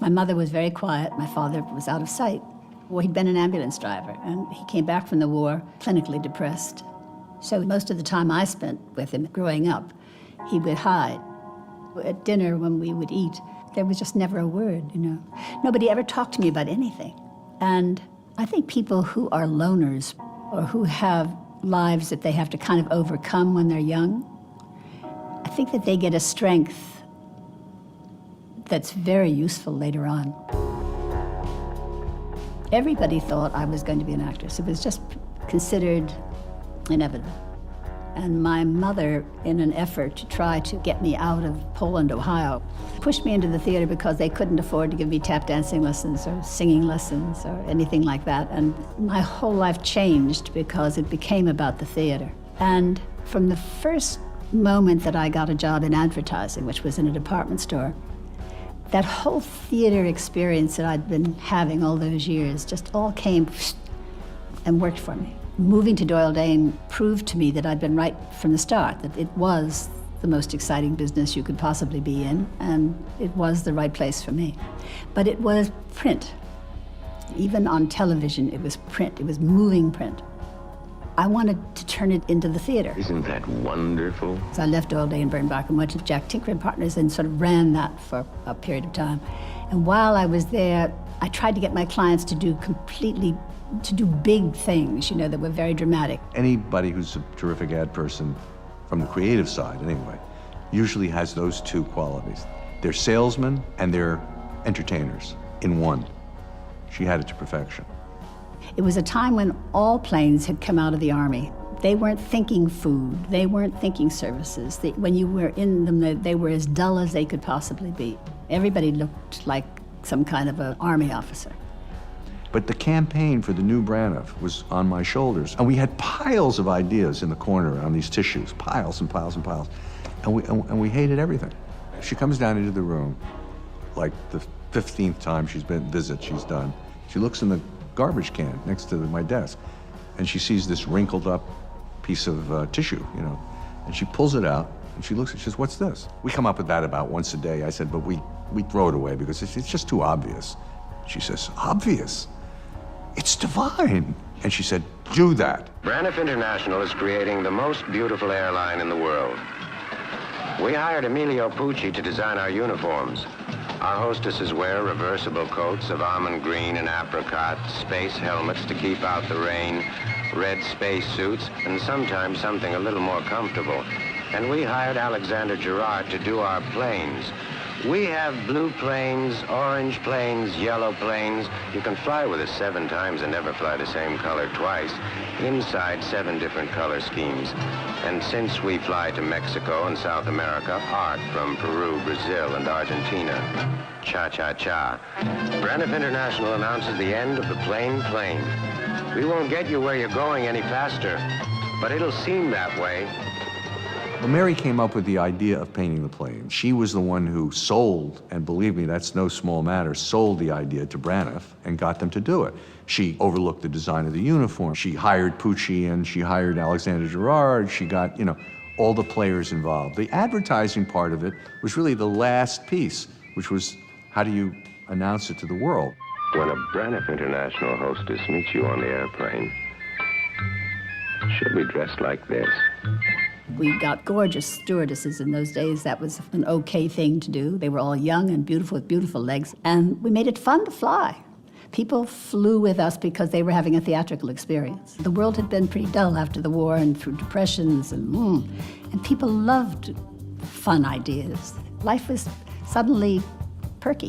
My mother was very quiet. My father was out of sight. Well, he'd been an ambulance driver, and he came back from the war clinically depressed. So most of the time I spent with him growing up, he would hide. At dinner, when we would eat, there was just never a word, you know. Nobody ever talked to me about anything. And I think people who are loners or who have lives that they have to kind of overcome when they're young, I think that they get a strength that's very useful later on. Everybody thought I was going to be an actress. It was just considered inevitable. And my mother, in an effort to try to get me out of Poland, Ohio, pushed me into the theater because they couldn't afford to give me tap dancing lessons or singing lessons or anything like that. And my whole life changed because it became about the theater. And from the first moment that I got a job in advertising, which was in a department store, that whole theater experience that I'd been having all those years just all came and worked for me. Moving to Doyle Dane proved to me that I'd been right from the start, that it was the most exciting business you could possibly be in, and it was the right place for me. But it was print. Even on television, it was print. It was moving print. I wanted to turn it into the theater. Isn't that wonderful? So I left Doyle Dane Bernbach and went to Jack Tinker and Partners and sort of ran that for a period of time. And while I was there, I tried to get my clients to do big things, you know, that were very dramatic. Anybody who's a terrific ad person, from the creative side anyway, usually has those two qualities. They're salesmen and they're entertainers in one. She had it to perfection. It was a time when all planes had come out of the Army. They weren't thinking food, they weren't thinking services. When you were in them, they were as dull as they could possibly be. Everybody looked like some kind of an Army officer. But the campaign for the new Braniff was on my shoulders. And we had piles of ideas in the corner on these tissues, piles and piles and piles. And we hated everything. She comes down into the room, like the 15th time she's done. She looks in the garbage can next to my desk, and she sees this wrinkled up piece of tissue, you know, and she pulls it out, and she looks and she says, "What's this?" We come up with that about once a day. I said, but we throw it away because it's just too obvious. She says, "Obvious? It's divine." And she said, "Do that." Braniff International is creating the most beautiful airline in the world. We hired Emilio Pucci to design our uniforms. Our hostesses wear reversible coats of almond green and apricot, space helmets to keep out the rain, red space suits, and sometimes something a little more comfortable. And we hired Alexander Girard to do our planes. We have blue planes, orange planes, yellow planes. You can fly with us 7 times and never fly the same color twice. Inside 7 different color schemes. And since we fly to Mexico and South America, art from Peru, Brazil, and Argentina. Cha-cha-cha. Braniff International announces the end of the plain plane. We won't get you where you're going any faster, but it'll seem that way. Well, Mary came up with the idea of painting the plane. She was the one who sold, and believe me, that's no small matter, sold the idea to Braniff and got them to do it. She overlooked the design of the uniform. She hired Pucci and she hired Alexander Girard. She got, you know, all the players involved. The advertising part of it was really the last piece, which was how do you announce it to the world? When a Braniff International hostess meets you on the airplane, she'll be dressed like this. We got gorgeous stewardesses in those days. That was an okay thing to do. They were all young and beautiful with beautiful legs. And we made it fun to fly. People flew with us because they were having a theatrical experience. The world had been pretty dull after the war and through depressions and people loved fun ideas. Life was suddenly perky.